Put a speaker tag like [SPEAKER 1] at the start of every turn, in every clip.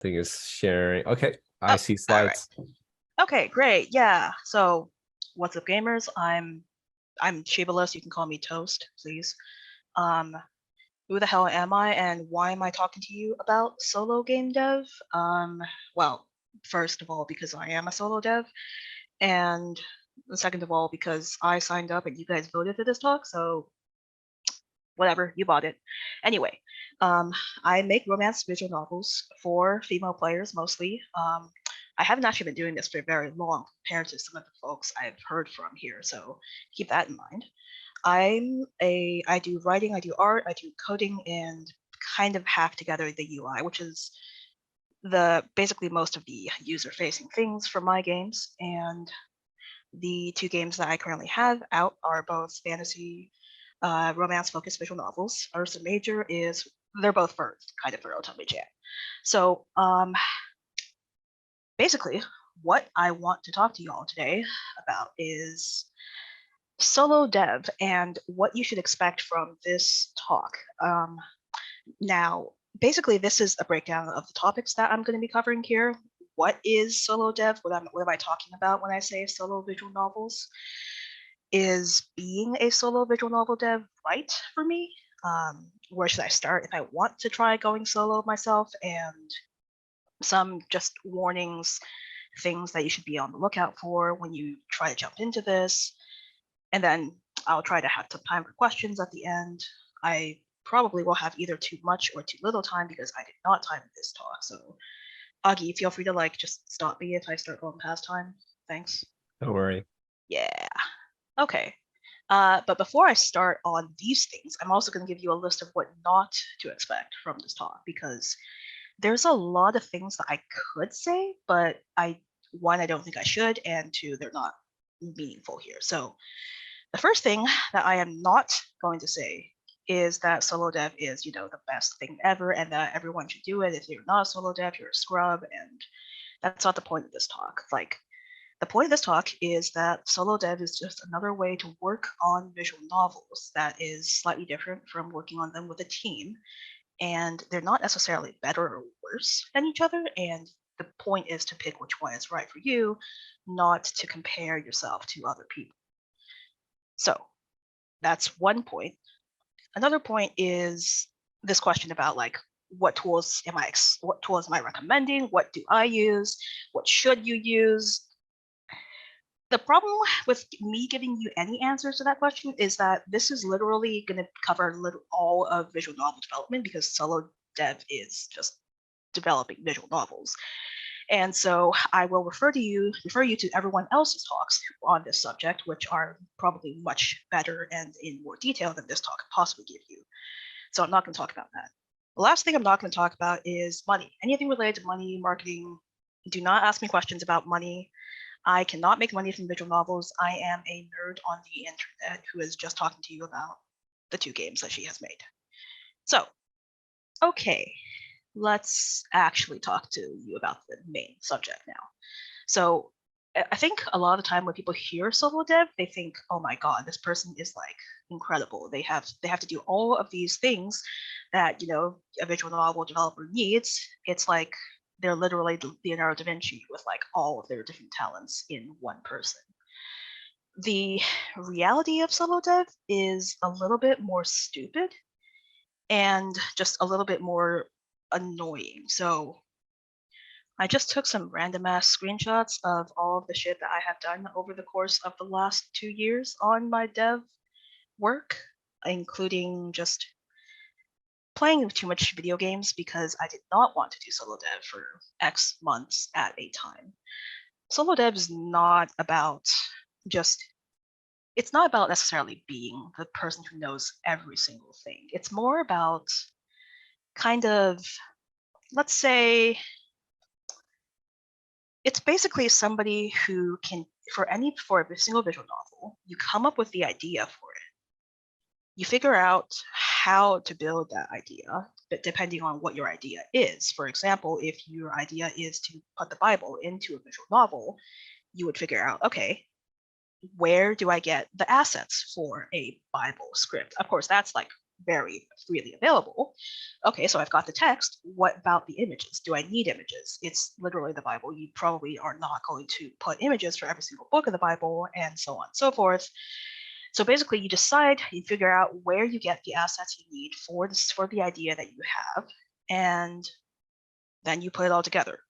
[SPEAKER 1] thing is sharing. Okay, I
[SPEAKER 2] Oh,
[SPEAKER 1] see
[SPEAKER 2] all right.
[SPEAKER 1] slides.
[SPEAKER 2] Okay, great. Yeah. So, what's up, gamers? I'm Shabaless. You can call me Toast, please. Um, who the hell am I, and why am I talking to you about solo game dev? Well, first of all, because I am a solo dev, and second of all, because I signed up and you guys voted for this talk, so whatever, you bought it. Anyway, I make romance visual novels for female players mostly. I haven't actually been doing this for very long compared to some of the folks I've heard from here, so keep that in mind. I do writing, I do art, I do coding, and kind of hack together the UI, which is basically most of the user-facing things for my games. And the two games that I currently have out are both fantasy, romance-focused visual novels. Ursa Major is they're both for kind of for Otome Chan. So basically, what I want to talk to you all today about is solo dev and what you should expect from this talk. Now, basically, this is a breakdown of the topics that I'm going to be covering here. What is solo dev? What am I talking about when I say solo visual novels? Is being a solo visual novel dev right for me? Where should I start if I want to try going solo myself? And some just warnings, things that you should be on the lookout for when you try to jump into this. And then I'll try to have some time for questions at the end. I probably will have either too much or too little time because I did not time this talk. So Augie, feel free to just stop me if I start going past time. Thanks.
[SPEAKER 1] Don't worry.
[SPEAKER 2] Yeah. Okay. But before I start on these things, I'm also going to give you a list of what not to expect from this talk because there's a lot of things that I could say, but one, I don't think I should, and two, they're not meaningful here. So the first thing that I am not going to say is that solo dev is, the best thing ever and that everyone should do it. If you're not a solo dev, you're a scrub, and that's not the point of this talk. The point of this talk is that solo dev is just another way to work on visual novels that is slightly different from working on them with a team. And they're not necessarily better or worse than each other. And the point is to pick which one is right for you, not to compare yourself to other people. So that's one point. Another point is this question about what tools am I recommending? What do I use? What should you use? The problem with me giving you any answers to that question is that this is literally going to cover all of visual novel development because solo dev is just developing visual novels. And so I will refer you to everyone else's talks on this subject, which are probably much better and in more detail than this talk could possibly give you. So I'm not going to talk about that. The last thing I'm not going to talk about is money. Anything related to money, marketing, do not ask me questions about money. I cannot make money from visual novels. I am a nerd on the internet who is just talking to you about the two games that she has made. So, okay, let's actually talk to you about the main subject now. So I think a lot of the time when people hear solo dev, they think, oh my God, this person is incredible. They have to do all of these things that, a visual novel developer needs. It's like they're literally Leonardo Da Vinci with all of their different talents in one person. The reality of solo dev is a little bit more stupid and just a little bit more annoying. So I just took some random ass screenshots of all of the shit that I have done over the course of the last 2 years on my dev work, including just playing too much video games because I did not want to do solo dev for X months at a time. Solo dev is not about it's not about necessarily being the person who knows every single thing. It's more about kind of, let's say, it's basically somebody who can, for a single visual novel, you come up with the idea for it. You figure out how to build that idea, but depending on what your idea is. For example, if your idea is to put the Bible into a visual novel, you would figure out, okay, where do I get the assets for a Bible script? Of course, that's very freely available. Okay, so I've got the text. What about the images? Do I need images? It's literally the Bible. You probably are not going to put images for every single book of the Bible, and so on and so forth. So basically, you decide, you figure out where you get the assets you need for the idea that you have, and then you put it all together.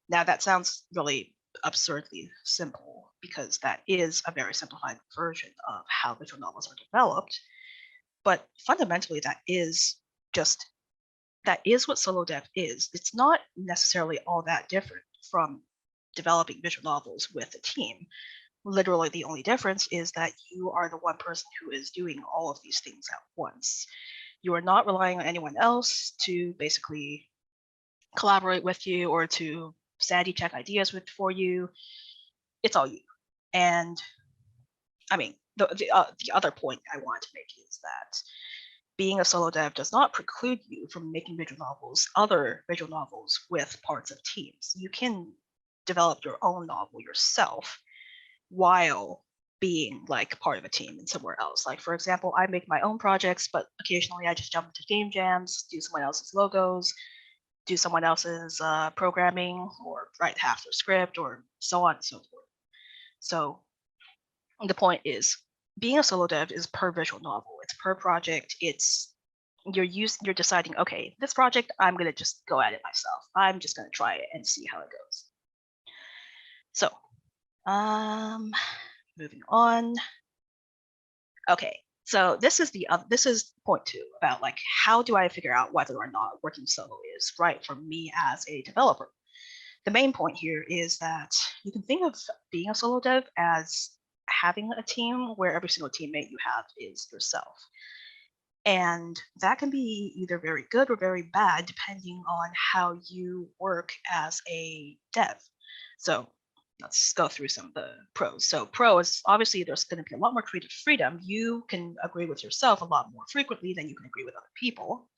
[SPEAKER 2] Now that sounds really absurdly simple because that is a very simplified version of how visual novels are developed. But fundamentally, that is what solo dev is. It's not necessarily all that different from developing visual novels with a team. Literally, the only difference is that you are the one person who is doing all of these things at once. You are not relying on anyone else to basically collaborate with you or to sanity check ideas for you. It's all you. And I mean, the other point I want to make is that being a solo dev does not preclude you from making other visual novels with parts of teams. You can develop your own novel yourself while being like part of a team and somewhere else. Like, for example, I make my own projects, but occasionally I just jump into game jams, do someone else's logos, do someone else's programming, or write half their script, or so on and so forth. So the point is, being a solo dev is per visual novel. It's per project. You're deciding, okay, this project, I'm gonna just go at it myself. I'm just gonna try it and see how it goes. So, moving on. Okay, so this is point 2 about like, how do I figure out whether or not working solo is right for me as a developer? The main point here is that you can think of being a solo dev as having a team where every single teammate you have is yourself. And that can be either very good or very bad depending on how you work as a dev. So let's go through some of the pros. So pro is obviously there's going to be a lot more creative freedom. You can agree with yourself a lot more frequently than you can agree with other people.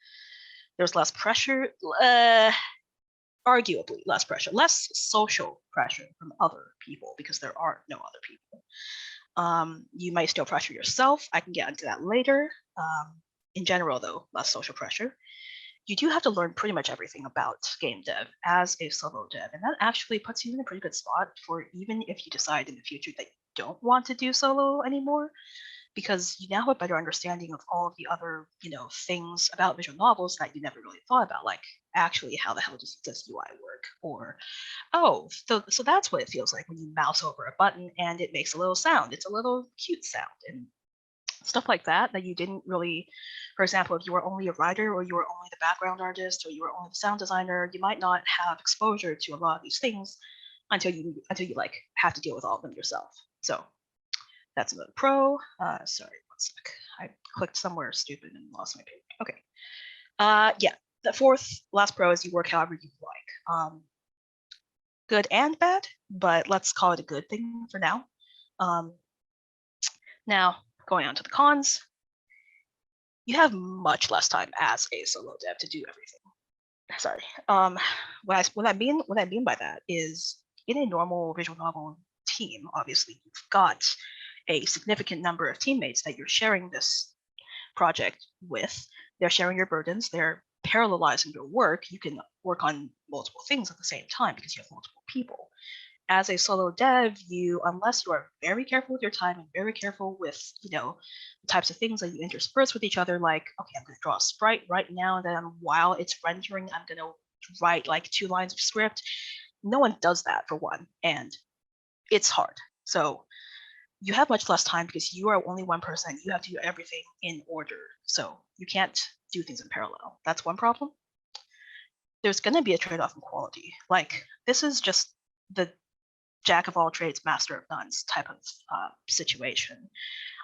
[SPEAKER 2] There's less pressure, arguably less pressure, less social pressure from other people because there are no other people. You might still pressure yourself. I can get into that later. In general, though, less social pressure. You do have to learn pretty much everything about game dev as a solo dev, and that actually puts you in a pretty good spot for even if you decide in the future that you don't want to do solo anymore, because you now have a better understanding of all of the other, things about visual novels that you never really thought about, like actually how the hell does UI work, or so that's what it feels like when you mouse over a button and it makes a little sound. It's a little cute sound, and stuff like that you didn't really, for example, if you were only a writer or you were only the background artist or you were only the sound designer, you might not have exposure to a lot of these things until you like have to deal with all of them yourself. So that's another pro. Sorry, one sec. I clicked somewhere stupid and lost my page. Okay. Yeah, the fourth last pro is you work however you like. Good and bad, but let's call it a good thing for now. Now, going on to the cons, you have much less time as a solo dev to do everything. Sorry. What I mean by that is, in a normal visual novel team, obviously you've got a significant number of teammates that you're sharing this project with. They're sharing your burdens. They're parallelizing your work. You can work on multiple things at the same time because you have multiple people. As a solo dev, unless you are very careful with your time and very careful with, the types of things that you intersperse with each other, like, okay, I'm going to draw a sprite right now, and then while it's rendering, I'm going to write like 2 lines of script. No one does that, for one, and it's hard. So you have much less time because you are only one person. You have to do everything in order. So you can't do things in parallel. That's one problem. There's going to be a trade-off in quality. Like, this is just the jack of all trades, master of none type of situation.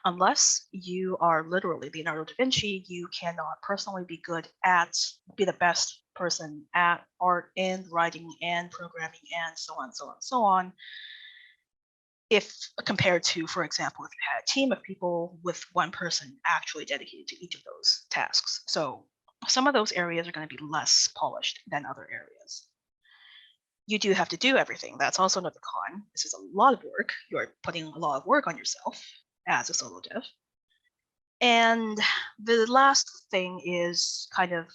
[SPEAKER 2] Unless you are literally Leonardo Da Vinci, you cannot personally be the best person at art and writing and programming and so on, so on, so on. If compared to, for example, if you had a team of people with one person actually dedicated to each of those tasks. So some of those areas are going to be less polished than other areas. You do have to do everything. That's also another con. This is a lot of work. You're putting a lot of work on yourself as a solo dev. And the last thing is kind of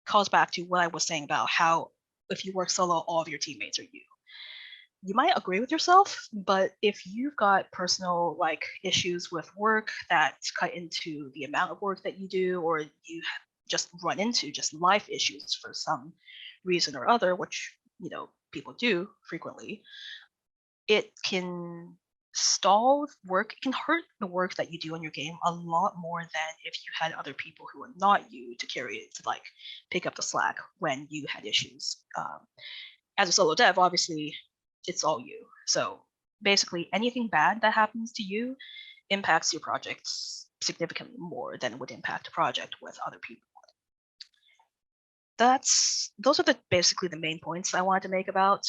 [SPEAKER 2] calls back to what I was saying about how if you work solo, all of your teammates are you. You might agree with yourself, but if you've got personal like issues with work that cut into the amount of work that you do, or you just run into just life issues for some reason or other, which people do frequently, it can stall work. It can hurt the work that you do in your game a lot more than if you had other people who are not you to carry it, to like pick up the slack when you had issues. As a solo dev, obviously, it's all you. So basically, anything bad that happens to you impacts your projects significantly more than it would impact a project with other people. Those are basically the main points I wanted to make about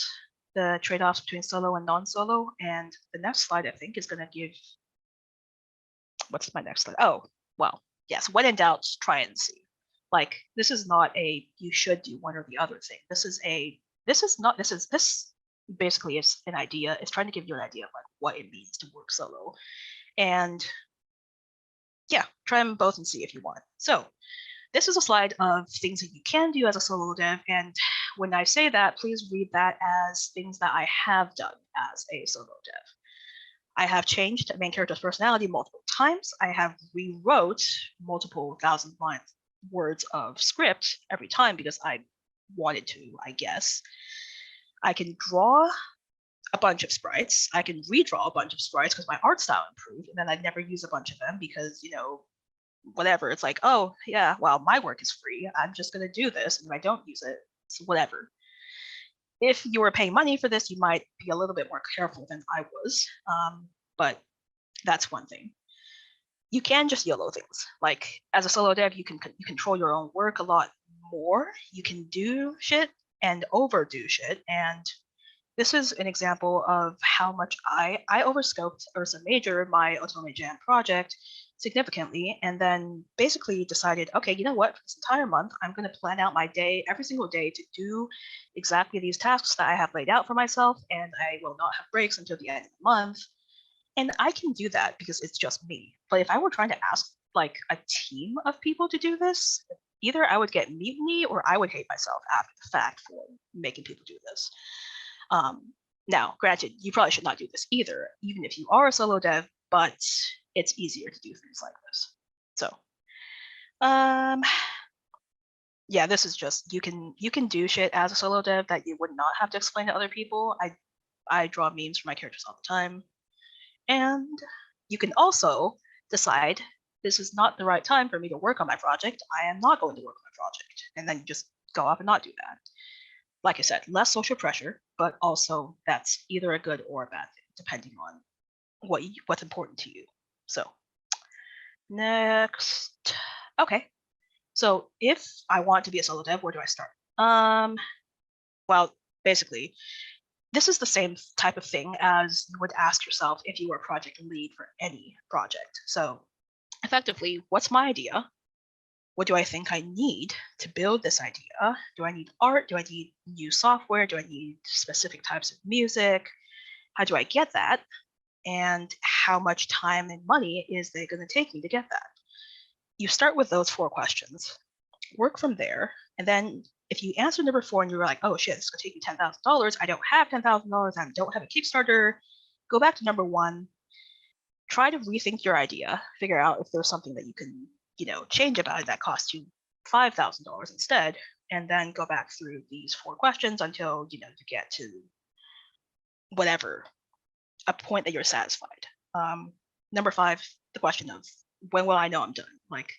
[SPEAKER 2] the trade-offs between solo and non-solo. And the next slide, I think, is going to give, what's my next slide? Oh, well, yes, when in doubt, try and see. Like, this is not a you should do one or the other thing. This basically is an idea. It's trying to give you an idea of like what it means to work solo. And yeah, try them both and see if you want. So this is a slide of things that you can do as a solo dev. And when I say that, please read that as things that I have done as a solo dev. I have changed the main character's personality multiple times. I have rewrote multiple thousand words of script every time because I wanted to, I guess. I can draw a bunch of sprites. I can redraw a bunch of sprites because my art style improved, and then I'd never use a bunch of them because, whatever. It's like, oh, yeah, well, my work is free. I'm just going to do this, and if I don't use it, it's whatever. If you were paying money for this, you might be a little bit more careful than I was, but that's one thing. You can just YOLO things. Like, as a solo dev, you control your own work a lot more. You can do shit and overdo shit, and this is an example of how much I overscoped Ursa Major, my Otome Jam project, significantly, and then basically decided, okay, you know what, for this entire month, I'm going to plan out my day every single day to do exactly these tasks that I have laid out for myself, and I will not have breaks until the end of the month. And I can do that because it's just me. But if I were trying to ask like a team of people to do this, either I would get mutiny or I would hate myself after the fact for making people do this. Now, granted, you probably should not do this either, even if you are a solo dev, but it's easier to do things like this. So, yeah, this is just you can do shit as a solo dev that you would not have to explain to other people. I draw memes for my characters all the time, and you can also decide this is not the right time for me to work on my project. I am not going to work on my project, and then you just go off and not do that. Like I said, less social pressure, but also that's either a good or a bad thing, depending on what's important to you. So next, okay. So if I want to be a solo dev, where do I start? Well, basically, this is the same type of thing as you would ask yourself if you were a project lead for any project. So effectively, what's my idea? What do I think I need to build this idea? Do I need art? Do I need new software? Do I need specific types of music? How do I get that? And how much time and money is it going to take me to get that? You start with those 4 questions, work from there, and then if you answer number 4 and you're like, oh shit, it's going to take me $10,000, I don't have $10,000, I don't have a Kickstarter, go back to number 1, try to rethink your idea, figure out if there's something that you can change about it that costs you $5,000 instead, and then go back through these 4 questions until you get to whatever, a point that you're satisfied. Number 5, the question of when will I know I'm done? Like,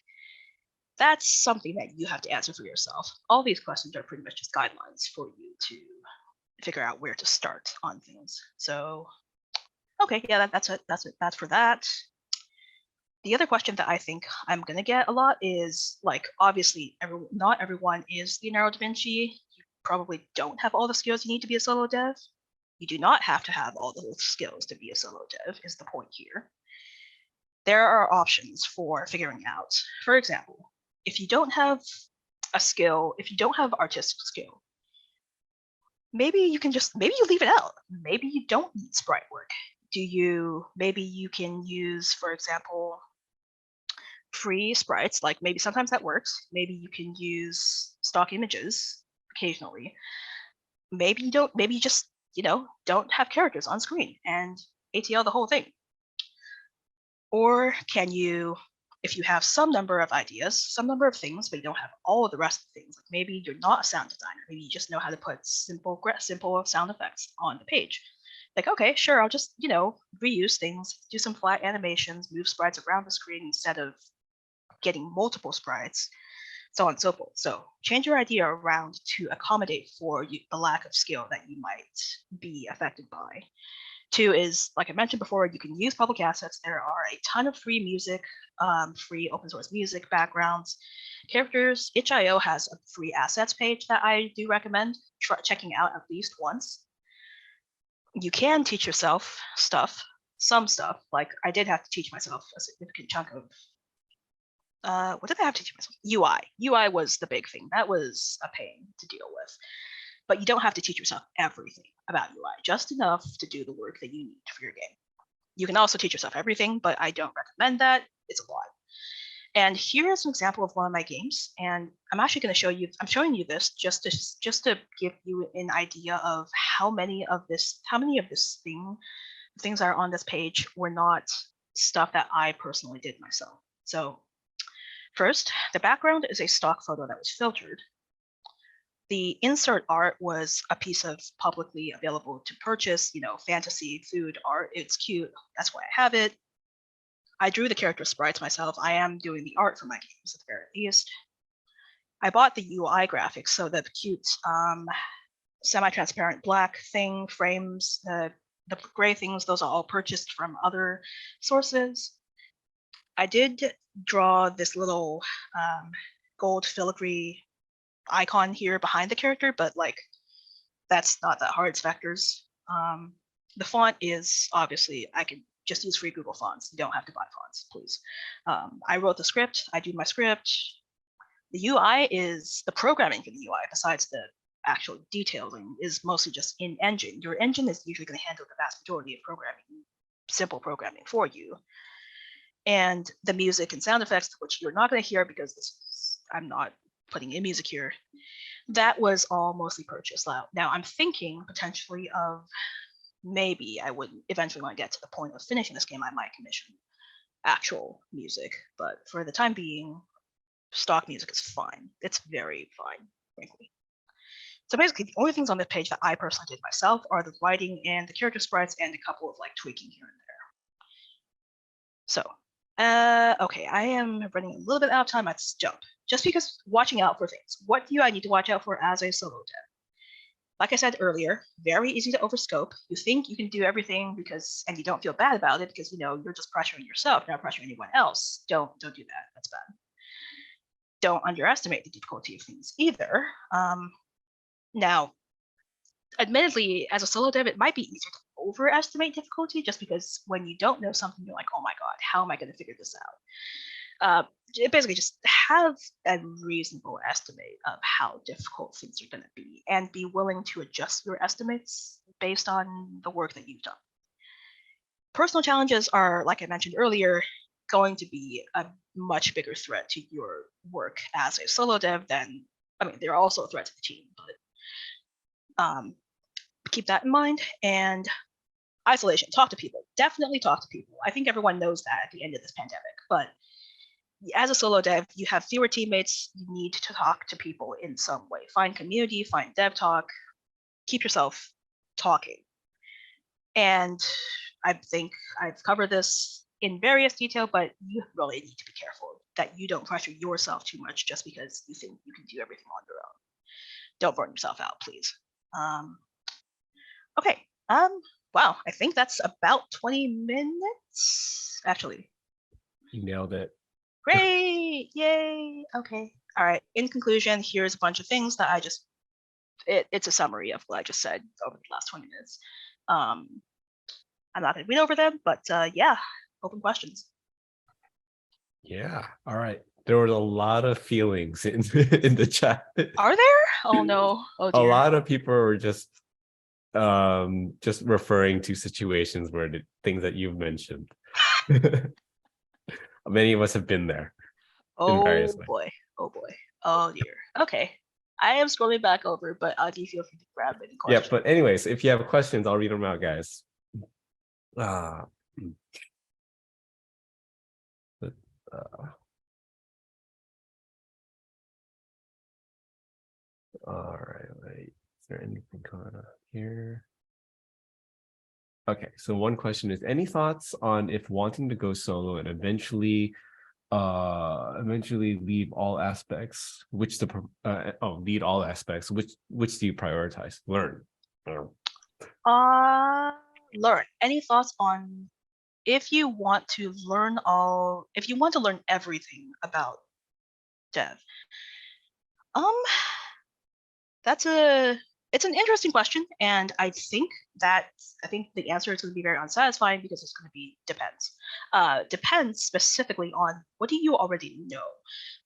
[SPEAKER 2] that's something that you have to answer for yourself. All these questions are pretty much just guidelines for you to figure out where to start on things. So, okay, yeah, that's it. That's for that. The other question that I think I'm going to get a lot is, like, obviously, not everyone is Leonardo Da Vinci. You probably don't have all the skills you need to be a solo dev. You do not have to have all the skills to be a solo dev, is the point here. There are options for figuring out. For example, if you don't have a skill, if you don't have artistic skill, maybe you leave it out. Maybe you don't need sprite work. Maybe you can use, for example, free sprites, like maybe sometimes that works. Maybe you can use stock images occasionally. Maybe you don't, maybe you just, don't have characters on screen and ATL the whole thing. Or can you, if you have some number of ideas, some number of things, but you don't have all of the rest of the things, like maybe you're not a sound designer, maybe you just know how to put simple sound effects on the page. Like, okay, sure, I'll just, reuse things, do some flat animations, move sprites around the screen instead of getting multiple sprites, so on and so forth. So change your idea around to accommodate for the lack of skill that you might be affected by. 2 is, like I mentioned before, you can use public assets. There are a ton of free music, free open source music, backgrounds, characters. itch.io has a free assets page that I do recommend checking out at least once. You can teach yourself some stuff. Like I did have to teach myself a significant chunk of what did I have to teach myself? UI was the big thing. That was a pain to deal with. But you don't have to teach yourself everything about UI, just enough to do the work that you need for your game. You can also teach yourself everything, but I don't recommend that. It's a lot. And here's an example of one of my games, and I'm actually going to show you. I'm showing you this just to give you an idea of how many of things are on this page were not stuff that I personally did myself. So first, the background is a stock photo that was filtered. The insert art was a piece of publicly available to purchase, fantasy food art. It's cute. That's why I have it. I drew the character sprites myself. I am doing the art for my games at the very least. I bought the UI graphics, so the cute semi-transparent black thing, frames, the gray things, those are all purchased from other sources. I did draw this little gold filigree icon here behind the character, but like that's not that hard. It's vectors. The font is obviously, I can just use free Google fonts. You don't have to buy fonts, please. I wrote the script. I do my script. The UI is the programming for the UI, besides the actual detailing, is mostly just in engine. Your engine is usually going to handle the vast majority of programming, simple programming for you. And the music and sound effects, which you're not going to hear because I'm not putting in music here, that was all mostly purchased. Now I'm thinking potentially of maybe I would eventually want to get to the point of finishing this game, I might commission actual music, but for the time being, stock music is fine. It's very fine, frankly. So basically, the only things on this page that I personally did myself are the writing and the character sprites and a couple of like tweaking here and there. So, okay, I am running a little bit out of time. Let's jump. Just because watching out for things. What do I need to watch out for as a solo dev? Like I said earlier, very easy to overscope. You think you can do everything and you don't feel bad about it because you're just pressuring yourself, not pressuring anyone else. Don't do that. That's bad. Don't underestimate the difficulty of things either. Now, admittedly, as a solo dev, it might be easier to overestimate difficulty just because when you don't know something, you're like, oh my God, how am I going to figure this out? Basically just have a reasonable estimate of how difficult things are going to be and be willing to adjust your estimates based on the work that you've done. Personal challenges are, like I mentioned earlier, going to be a much bigger threat to your work as a solo dev than, they're also a threat to the team, but keep that in mind. And isolation, talk to people, definitely talk to people. I think everyone knows that at the end of this pandemic, but as a solo dev, you have fewer teammates. You need to talk to people in some way. Find community, find dev talk, keep yourself talking. And I think I've covered this in various detail, but you really need to be careful that you don't pressure yourself too much just because you think you can do everything on your own. Don't burn yourself out, please. Okay. Wow, I think that's about 20 minutes. Actually.
[SPEAKER 1] You nailed it.
[SPEAKER 2] Great, yay. Okay. All right. In conclusion, here's a bunch of things that it's a summary of what I just said over the last 20 minutes. I'm not going to read over them, but yeah, open questions.
[SPEAKER 1] Yeah. All right. There was a lot of feelings in the chat.
[SPEAKER 2] Are there? Oh no. Oh dear.
[SPEAKER 1] A lot of people were just referring to situations where the things that you've mentioned. Many of us have been there. in various
[SPEAKER 2] Oh
[SPEAKER 1] ways.
[SPEAKER 2] boy. Oh boy. Oh dear. Okay. I am scrolling back over, but do you feel free to grab any
[SPEAKER 1] Yeah,
[SPEAKER 2] questions?
[SPEAKER 1] but anyways, if you have questions, I'll read them out, guys. Uh, but, all right, wait. Is there anything going on here? Okay, so one question is, any thoughts on if wanting to go solo and eventually leave all aspects, lead all aspects, which do you prioritize? Learn.
[SPEAKER 2] Learn. Any thoughts on if you want to learn everything about dev? Um, that's it's an interesting question, and I think the answer is going to be very unsatisfying because it's going to be depends. Depends specifically on what do you already know,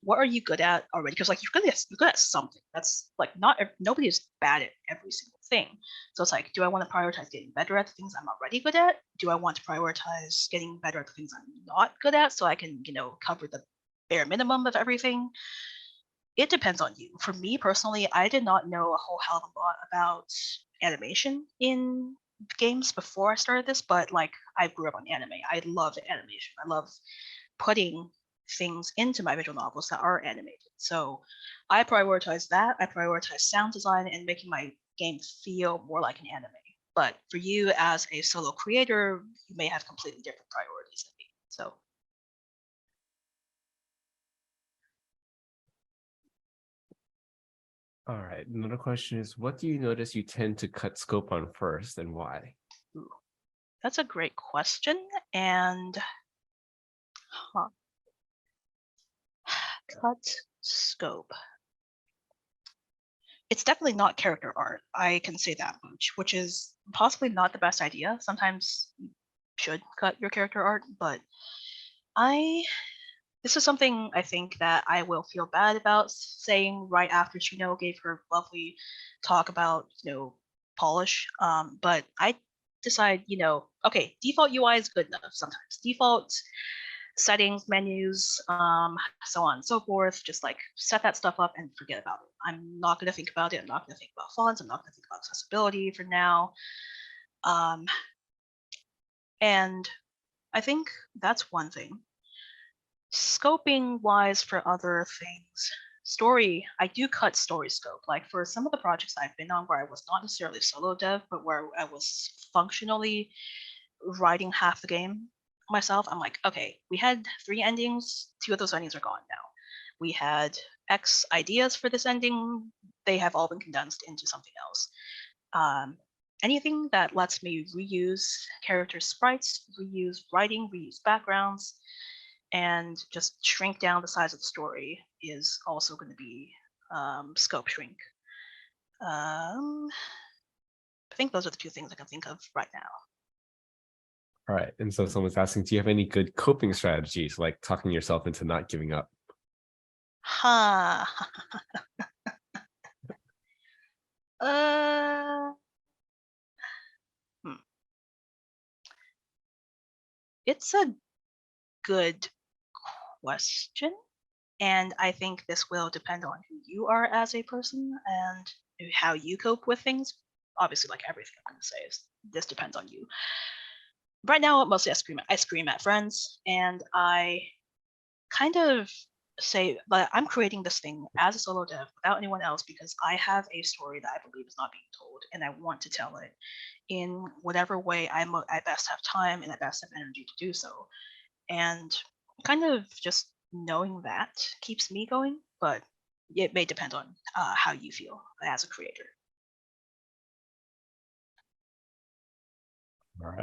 [SPEAKER 2] what are you good at already? Because like you're good at something. That's like nobody is bad at every single thing. So it's like, do I want to prioritize getting better at the things I'm already good at? Do I want to prioritize getting better at the things I'm not good at so I can cover the bare minimum of everything? It depends on you. For me personally, I did not know a whole hell of a lot about animation in games before I started this, but like I grew up on anime. I love animation. I love putting things into my visual novels that are animated. So I prioritize that. I prioritize sound design and making my game feel more like an anime. But for you as a solo creator, you may have completely different priorities than me. So
[SPEAKER 1] All right. Another question is, what do you notice you tend to cut scope on first and why?
[SPEAKER 2] ooh, that's a great question. And huh, cut scope. It's definitely not character art. I can say that much, which is possibly not the best idea. Sometimes you should cut your character art, but I this is something I think that I will feel bad about saying right after Chino gave her lovely talk about, polish. But I decide, okay, default UI is good enough sometimes. Default settings, menus, so on and so forth. Just like set that stuff up and forget about it. I'm not going to think about it. I'm not going to think about fonts. I'm not going to think about accessibility for now. And I think that's one thing. Scoping wise for other things, story, I do cut story scope. Like for some of the projects I've been on where I was not necessarily solo dev, but where I was functionally writing half the game myself, I'm like, okay, we had 3 endings, 2 of those endings are gone now. We had X ideas for this ending, they have all been condensed into something else. Anything that lets me reuse character sprites, reuse writing, reuse backgrounds, and just shrink down the size of the story is also going to be scope shrink. I think those are the 2 things I can think of right now.
[SPEAKER 1] All right. And so someone's asking, do you have any good coping strategies, like talking yourself into not giving up?
[SPEAKER 2] Huh. uh, hmm. It's a good question. And I think this will depend on who you are as a person and how you cope with things. Obviously, like everything I'm going to say, this depends on you. Right now, mostly I scream at friends, and I kind of say, but I'm creating this thing as a solo dev without anyone else because I have a story that I believe is not being told, and I want to tell it in whatever way I best have time and I best have energy to do so. And kind of just knowing that keeps me going, but it may depend on how you feel as a creator.